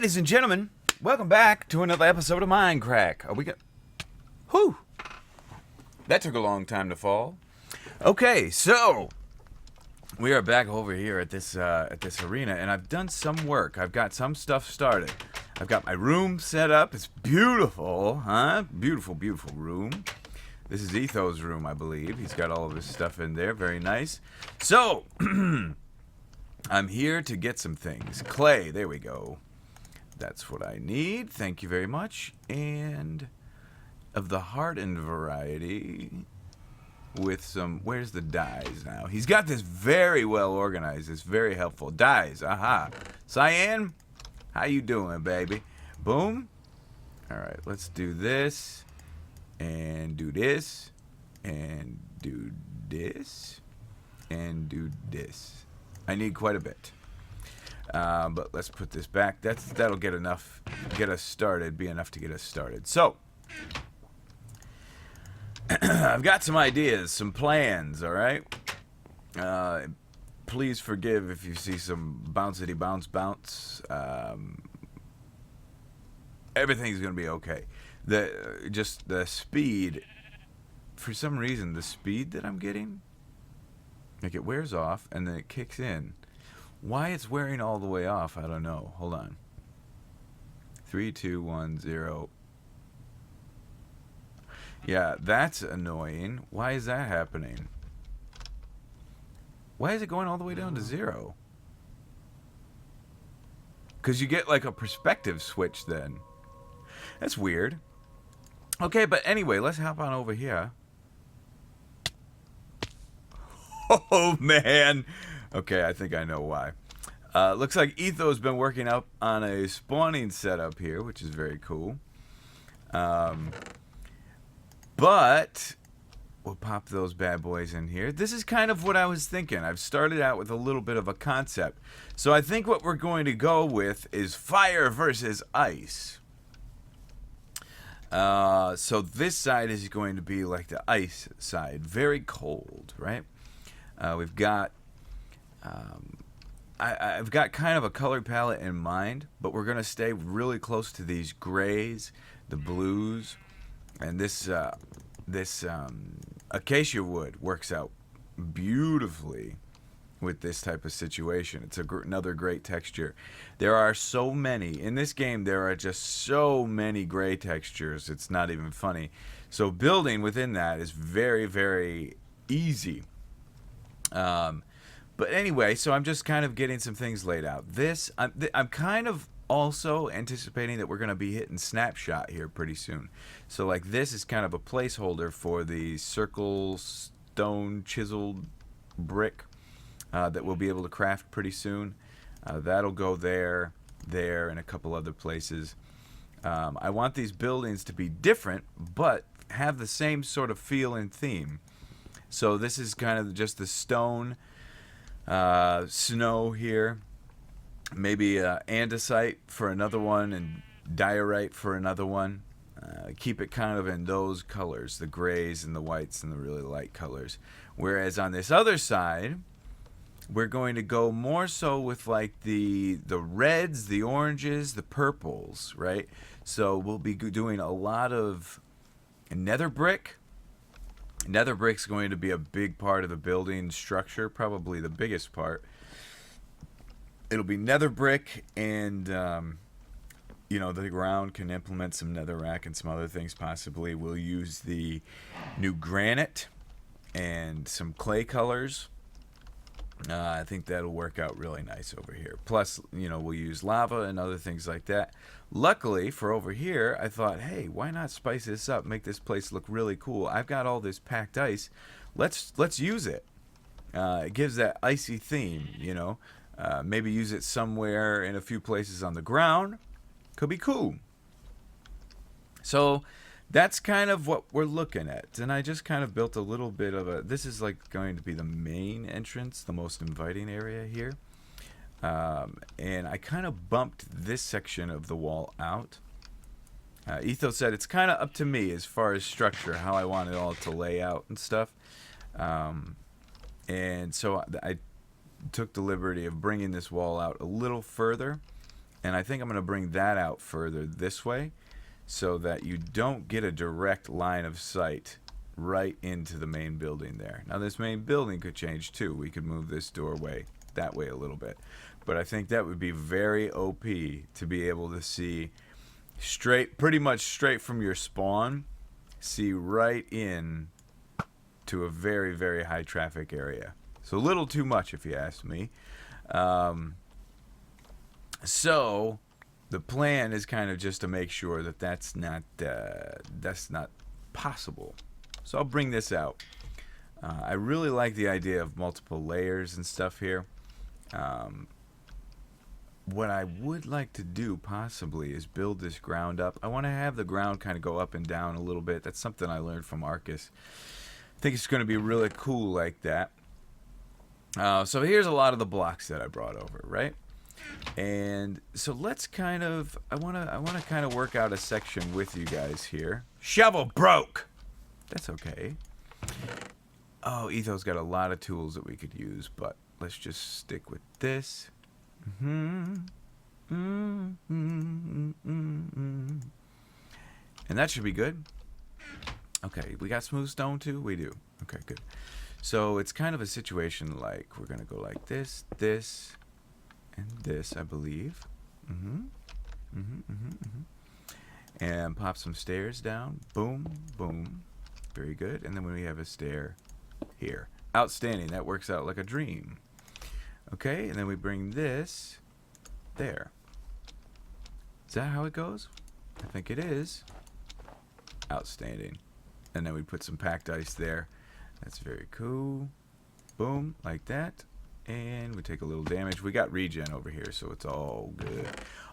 Ladies and gentlemen, welcome back to another episode of Mindcrack. Are we going? Whew! That took a long time to fall. Okay, so we are back over here at this arena, and I've done some work. I've got some stuff started. I've got my room set up. It's beautiful, huh? Beautiful, beautiful room. This is Ethos' room, I believe. He's got all of his stuff in there. Very nice. So, I'm here to get some things. Clay, there we go. That's what I need. Thank you very much. And of the hardened variety with some... Where's the dyes now? He's got this very well organized. It's very helpful. Dyes. Aha. Cyan, how you doing, baby? Boom. All right, let's do this. And do this. And do this. And do this. I need quite a bit. But let's put this back. That'll get us started. Be enough to get us started. So, I've got some ideas, some plans. All right. Please forgive if you see some bouncity bounce. Everything's gonna be okay. The speed. For some reason, the speed that I'm getting, like it wears off and then it kicks in. Why it's wearing all the way off, I don't know. Hold on. 3, 2, 1, 0. Yeah, that's annoying. Why is that happening? Why is it going all the way down to 0? Because you get like a perspective switch then. That's weird. Okay, but anyway, let's hop on over here. Oh, man. Okay, I think I know why. Looks like Ethos been working up on a spawning setup here, which is very cool. But we'll pop those bad boys in here. This is kind of what I was thinking. I've started out with a little bit of a concept. So I think what we're going to go with is fire versus ice. So this side is going to be like the ice side. Very cold, right? We've got... I've got kind of a color palette in mind, but we're going to stay really close to these grays, the blues, and this acacia wood works out beautifully with this type of situation. It's another great texture. There are so many. In this game, there are just so many gray textures. It's not even funny. So building within that is very, very easy. But anyway, so I'm just kind of getting some things laid out. I'm kind of also anticipating that we're going to be hitting snapshot here pretty soon. So like this is kind of a placeholder for the circle stone chiseled brick that we'll be able to craft pretty soon. That'll go there, and a couple other places. I want these buildings to be different, but have the same sort of feel and theme. So this is kind of just the stone... snow here, maybe andesite for another one and diorite for another one. Keep it kind of in those colors, the grays and the whites and the really light colors. Whereas on this other side, we're going to go more so with like the reds, the oranges, the purples, right? So we'll be doing a lot of nether brick. Nether brick's going to be a big part of the building structure, probably the biggest part. It'll be nether brick, and the ground can implement some netherrack and some other things possibly. We'll use the new granite and some clay colors. I think that'll work out really nice over here. Plus, we'll use lava and other things like that. Luckily, for over here, I thought, hey, why not spice this up, make this place look really cool? I've got all this packed ice. Let's use it. It gives that icy theme, Maybe use it somewhere in a few places on the ground. Could be cool. So that's kind of what we're looking at. And I just kind of built a little bit of a... This is like going to be the main entrance, the most inviting area here. And I kind of bumped this section of the wall out. Ethos said it's kind of up to me as far as structure, how I want it all to lay out and stuff. And so I took the liberty of bringing this wall out a little further. And I think I'm going to bring that out further this way so that you don't get a direct line of sight right into the main building there. Now this main building could change too. We could move this doorway that way a little bit. But I think that would be very OP to be able to see straight, pretty much straight from your spawn, see right in to a very, very high traffic area. So a little too much if you ask me. So the plan is kind of just to make sure that that's not possible. So I'll bring this out. I really like the idea of multiple layers and stuff here. What I would like to do possibly is build this ground up. I want to have the ground kind of go up and down a little bit. That's something I learned from Arcus. I think it's going to be really cool like that. So here's a lot of the blocks that I brought over, right? And so let's kind of, I want to kind of work out a section with you guys here. Shovel broke. That's okay. Oh, Ethos got a lot of tools that we could use, but let's just stick with this. And that should be good. Okay, we got smooth stone too? We do. Okay, good. So it's kind of a situation like we're going to go like this, this, and this, I believe. And pop some stairs down. Boom, boom. Very good. And then we have a stair here. Outstanding. That works out like a dream. Okay, and then we bring this there. Is that how it goes? I think it is. Outstanding. And then we put some packed ice there. That's very cool. Boom, like that. And we take a little damage. We got regen over here, so it's all good.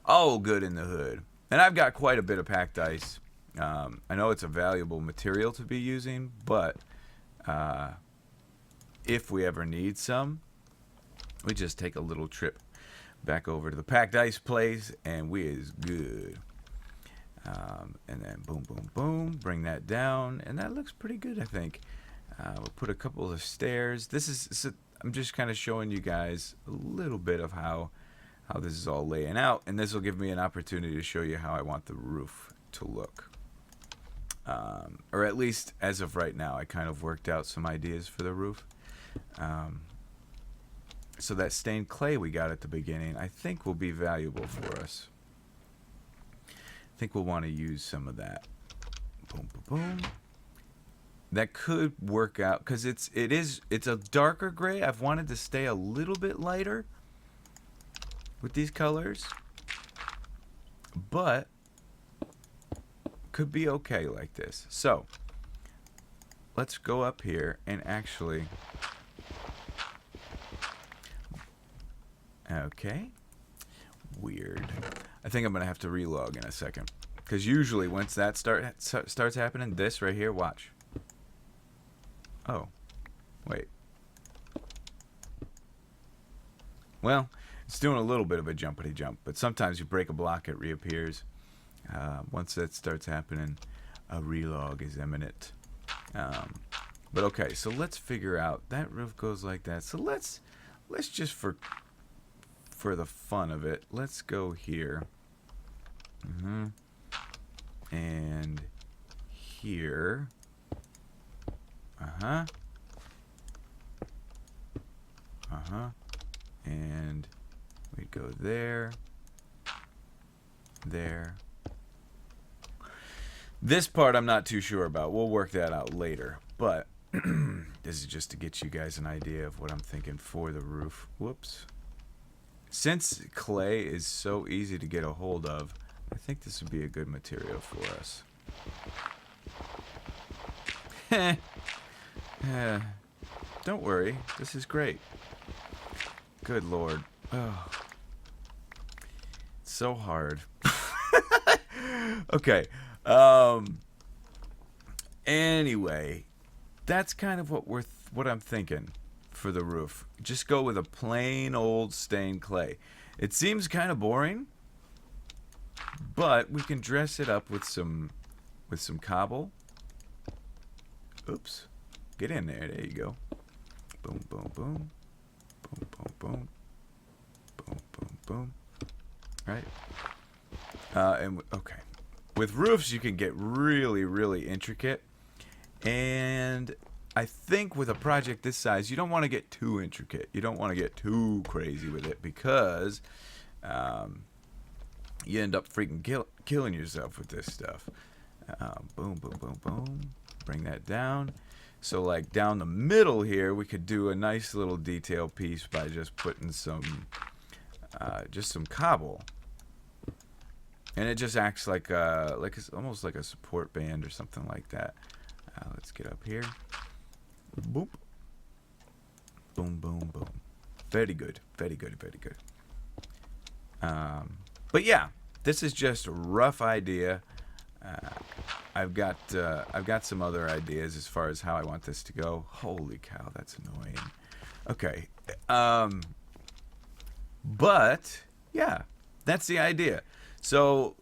All good in the hood. And I've got quite a bit of packed ice. I know it's a valuable material to be using, but if we ever need some, we just take a little trip back over to the packed ice place, and we is good. And then boom, boom, boom, bring that down, and that looks pretty good, I think. We'll put a couple of stairs. I'm just kind of showing you guys a little bit of how this is all laying out, and this will give me an opportunity to show you how I want the roof to look. Or at least as of right now, I kind of worked out some ideas for the roof. So that stained clay we got at the beginning, I think will be valuable for us. I think we'll want to use some of that. Boom, boom, boom. That could work out because it's a darker gray. I've wanted to stay a little bit lighter with these colors, but could be okay like this. So let's go up here and actually, okay, weird. I think I'm gonna have to relog in a second because usually once that starts happening, this right here, watch. Oh, wait. Well, it's doing a little bit of a jumpity jump, but sometimes you break a block, it reappears. Once that starts happening, a relog is imminent. But okay, so let's figure out that roof goes like that. So let's just for the fun of it, let's go here. And here. And we go there. There. This part I'm not too sure about. We'll work that out later. But this is just to get you guys an idea of what I'm thinking for the roof. Whoops. Since clay is so easy to get a hold of, I think this would be a good material for us. Don't worry. This is great. Good Lord. Oh. It's so hard. Okay. Anyway, that's kind of what I'm thinking for the roof. Just go with a plain old stained clay. It seems kind of boring, but we can dress it up with some cobble. Oops. Get in there. There you go. Boom, boom, boom. Boom, boom, boom. Boom, boom, boom. right? Okay. With roofs, you can get really, really intricate. And I think with a project this size, you don't want to get too intricate. You don't want to get too crazy with it because you end up freaking killing yourself with this stuff. Boom, boom, boom, boom. Bring that down. So like down the middle here, we could do a nice little detail piece by just putting some cobble. And it just acts like almost like a support band or something like that. Let's get up here. Boop. Boom, boom, boom. Very good. Very good. Very good. But yeah, this is just a rough idea. I've got some other ideas as far as how I want this to go. Holy cow, that's annoying. Okay. But yeah, that's the idea. So,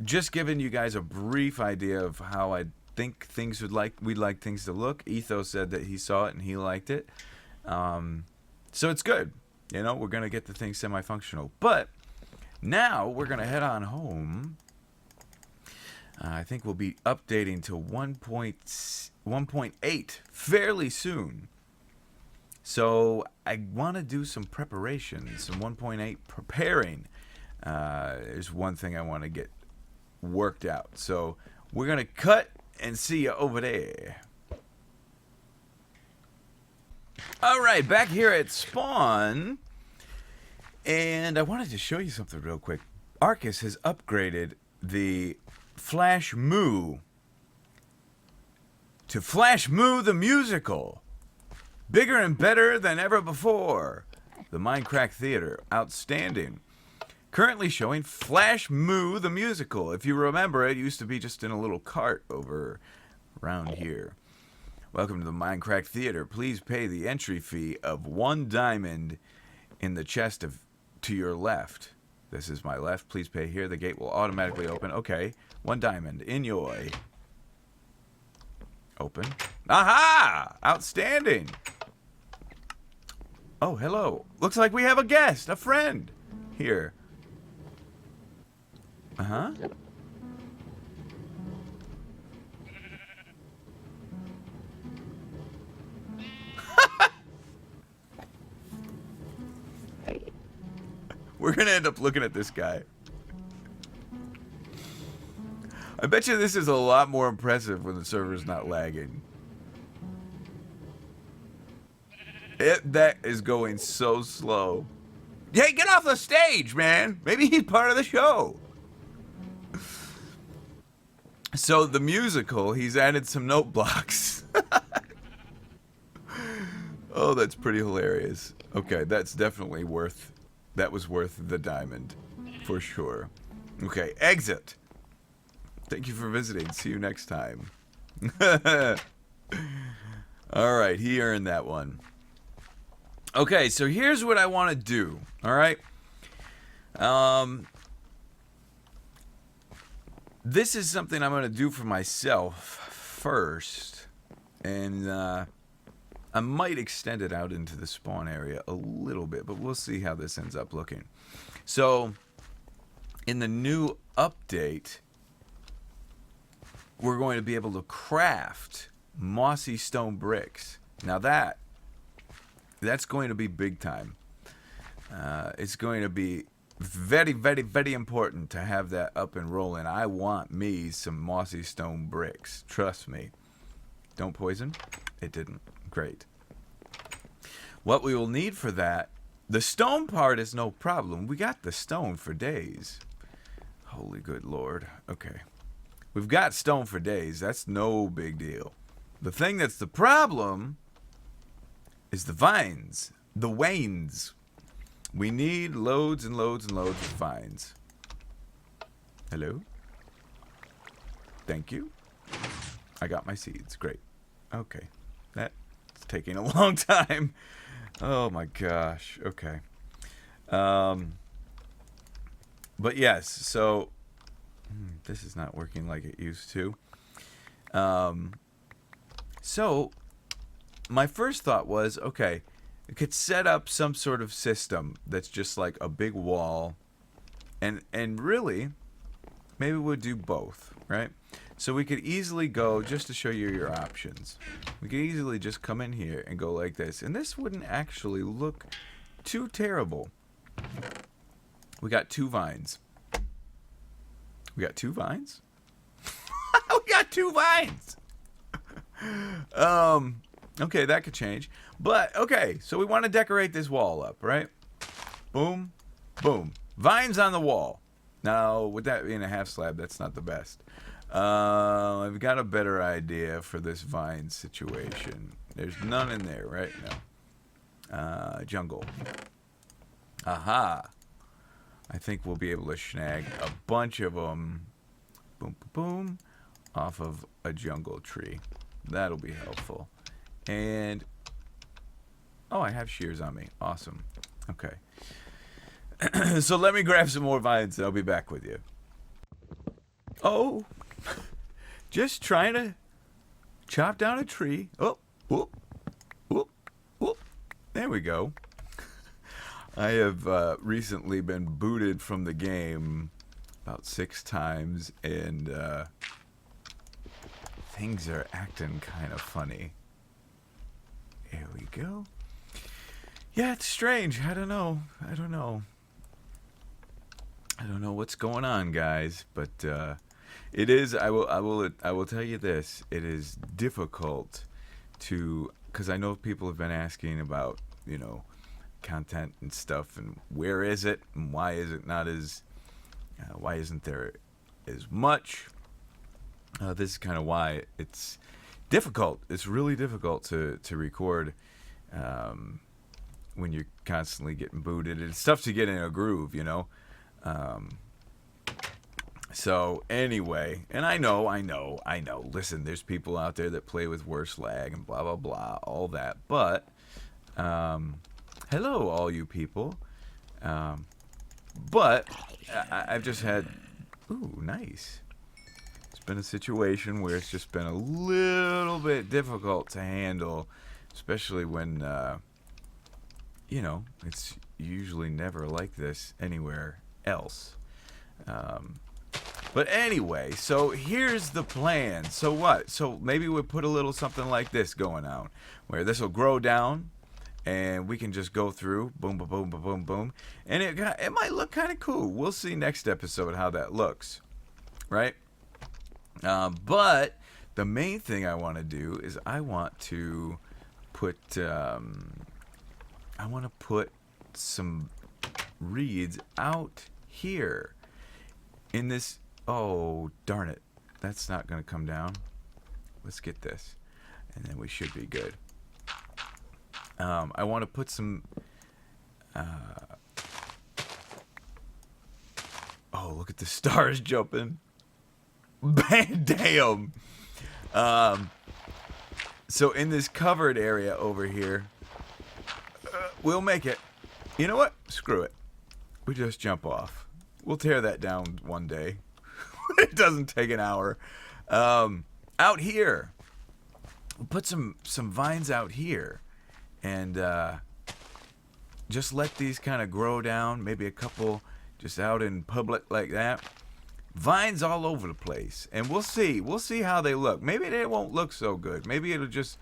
just giving you guys a brief idea of how I think we'd like things to look. Ethos said that he saw it and he liked it. So it's good. You know, we're gonna get the thing semi-functional. But now we're gonna head on home. I think we'll be updating to 1.8 fairly soon. So I want to do some preparations. Some 1.8 preparing. Is one thing I want to get worked out. So we're going to cut and see you over there. All right, back here at Spawn. And I wanted to show you something real quick. Arcus has upgraded the Flash Moo to Flash Moo the Musical. Bigger and better than ever before. The Mindcrack Theater. Outstanding. Currently showing Flash Moo the Musical. If you remember, it used to be just in a little cart over around here. Welcome to the Mindcrack Theater. Please pay the entry fee of 1 diamond in the chest to your left. This is my left. Please pay here. The gate will automatically open. Okay. 1 diamond. In your... Open. Aha! Outstanding. Oh, hello. Looks like we have a guest. A friend. Here. Uh-huh. We're gonna end up looking at this guy. I bet you this is a lot more impressive when the server's not lagging. That is going so slow. Hey, get off the stage, man! Maybe he's part of the show. So the musical, he's added some note blocks. Oh, that's pretty hilarious. Okay, that's definitely worth... That was worth the diamond. For sure. Okay, exit. Thank you for visiting. See you next time. Alright, he earned that one. Okay, so here's what I want to do. Alright? This is something I'm going to do for myself first. And I might extend it out into the spawn area a little bit, but we'll see how this ends up looking. So, in the new update, we're going to be able to craft mossy stone bricks. Now that's going to be big time. It's going to be very, very, very important to have that up and rolling. I want me some mossy stone bricks. Trust me. Don't poison? It didn't. Great. What we will need for that, the stone part is no problem. We got the stone for days. Holy good Lord. Okay. We've got stone for days. That's no big deal. The thing that's the problem is the vines. The wains. We need loads and loads and loads of vines. Hello? Thank you. I got my seeds. Great. Okay. That's taking a long time. Oh my gosh. Okay. But yes, so this is not working like it used to. So my first thought was, okay, we could set up some sort of system that's just like a big wall And really, maybe we'll do both, right? So we could easily go, just to show you your options, we could easily just come in here and go like this. And this wouldn't actually look too terrible. We got 2 vines. We got 2 vines? We got 2 vines! Okay, that could change. But, okay, so we want to decorate this wall up, right? Boom, boom. Vines on the wall. Now, with that being a half slab, that's not the best. I've got a better idea for this vine situation. There's none in there, right? No. Jungle. Aha. I think we'll be able to snag a bunch of them. Boom, boom, boom. Off of a jungle tree. That'll be helpful. And... oh, I have shears on me. Awesome. Okay. So let me grab some more vines and I'll be back with you. Oh. Just trying to chop down a tree. Oh. Whoop. Whoop. Whoop. There we go. I have recently been booted from the game about 6 times, and things are acting kind of funny. There we go. Yeah, it's strange. I don't know what's going on, guys, but it is. I will tell you this. It is difficult to, because I know people have been asking about, content and stuff, and where is it, and why is it not as, why isn't there as much? This is kind of why it's difficult. It's really difficult to record when you're constantly getting booted. It's tough to get in a groove, So anyway, and I know. Listen, there's people out there that play with worse lag and blah, blah, blah, all that. But, hello, all you people. But I've just had, ooh, nice. It's been a situation where it's just been a little bit difficult to handle, especially when, it's usually never like this anywhere else. But anyway, so here's the plan. So what? So maybe we'll put a little something like this going on, where this will grow down, and we can just go through, boom, boom, boom, boom, boom, boom, and it might look kind of cool. We'll see next episode how that looks, right? But the main thing I want to do is I want to put some reeds out here in this. Oh, darn it. That's not going to come down. Let's get this, and then we should be good. I want to put some... oh, look at the stars jumping. Damn. So in this covered area over here, we'll make it. You know what? Screw it. We just jump off. We'll tear that down one day. It doesn't take an hour. Out here, we'll put some vines out here, and just let these kind of grow down. Maybe a couple just out in public like that. Vines all over the place, and we'll see how they look. Maybe they won't look so good. Maybe it'll just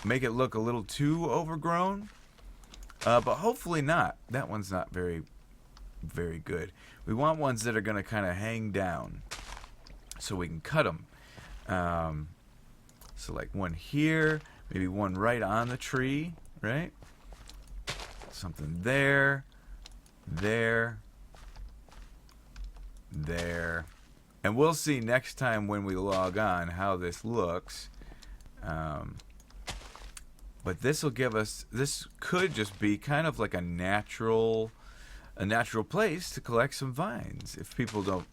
make it look a little too overgrown. But hopefully not. That one's not very, very good. We want ones that are going to kind of hang down, so we can cut them. So like one here, maybe one right on the tree, right? Something there, there, there. And we'll see next time when we log on how this looks. But this will give us, this could just be kind of like a natural place to collect some vines. If people don't,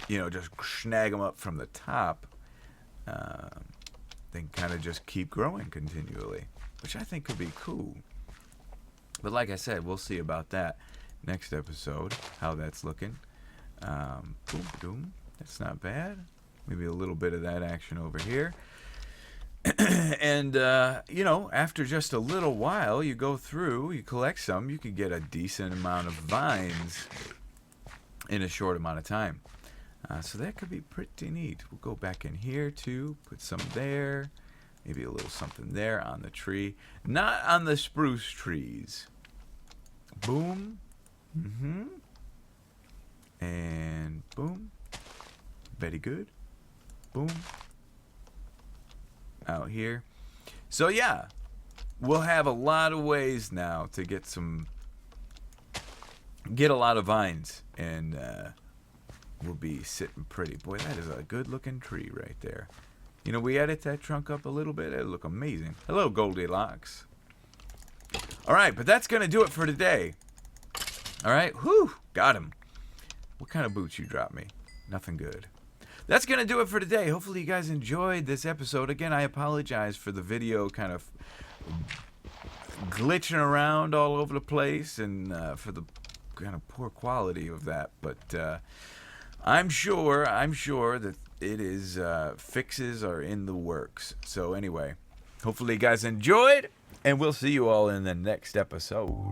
just snag them up from the top, they can kind of just keep growing continually, which I think could be cool. But like I said, we'll see about that next episode, how that's looking. Boom, boom. That's not bad. Maybe a little bit of that action over here. And, you know, after just a little while, you go through, you collect some, you can get a decent amount of vines in a short amount of time. So that could be pretty neat. We'll go back in here too, put some there, maybe a little something there on the tree. Not on the spruce trees. Boom. Mm-hmm. And boom. Very good. Boom. Out here. So yeah, we'll have a lot of ways now to get a lot of vines, and we'll be sitting pretty. Boy, that is a good looking tree right there. You know, we edit that trunk up a little bit, it'll look amazing. Hello, Goldilocks. All right, but that's gonna do it for today. All right, whew, got him. What kind of boots you dropped me? Nothing good. That's going to do it for today. Hopefully you guys enjoyed this episode. Again, I apologize for the video kind of glitching around all over the place, and for the kind of poor quality of that. But I'm sure that it is, fixes are in the works. So anyway, hopefully you guys enjoyed, and we'll see you all in the next episode.